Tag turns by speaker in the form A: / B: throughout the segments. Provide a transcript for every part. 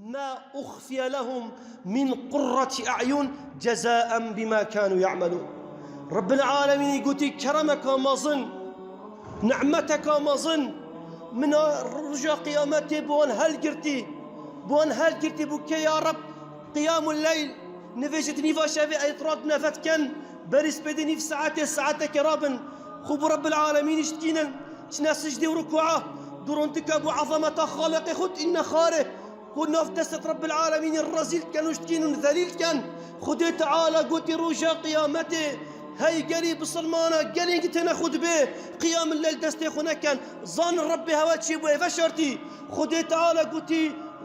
A: ما أخفي لهم من قرة أعين جزاء بما كانوا يعملون. رب العالمين يقول كرمك وما ظن، نعمتك وما ظن، من رجع قيامتي بوان هل قرتي بك يا رب قيام الليل نفجت نيفا شافي أي طراد نفت كان بريس بدني في ساعات كرابن خب رب العالمين اشتكينا شنا سجدي وركوعه درونتك أبو عظمة خالق خد إن خاره قلنا في دست رب العالمين الرزيل كانوا اشتكين ذليل كان خدي تعالى قلت رجع قيامته هاي قريب بصلمانة قالي قلت ناخذ به قيام الليل دستي خونا كان ظن ربي هواتشي بوي فشرتي خدي تعالى قلت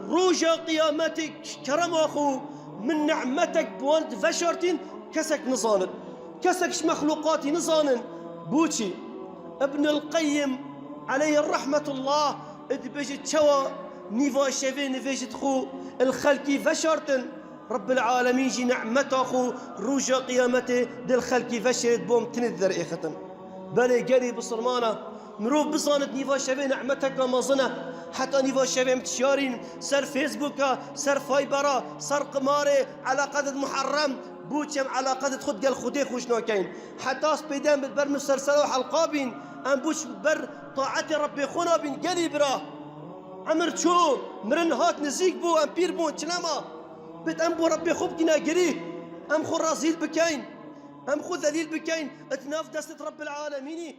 A: رجع قيامتك كرم أخو من نعمتك بوانت فشرتين كسك نظانن كسكش مخلوقاتي نظانن بوتشي ابن القيم عليه الرحمة الله ادبجت شوا نيفا شافي نفجت خو الخلقي فشرتن رب العالمين جي نعمته خو رجع قيامته دل خلقي فشرت بوم تنذر إختن بلي قالي بصرمانة مروف بصانت نيفا شافي نعمتك ما ظنه حتى نيفا شافي متشارين سر فيسبوكا سر فايبرا سر قماري على قد محرم بوتشم على قد خد قال خدي خوش نوكين حتى سبيدان بالبر مسلسل وحلقابين ام بوش بر طاعتي ربي خونا بين قالي براه عمر شو مرن هات نزيك بو ام بير بون تنما بيت ام بو ربي خوب كنا قريه ام خو رازيل بكاين ام خو ذليل بكاين اتناف دست رب العالمين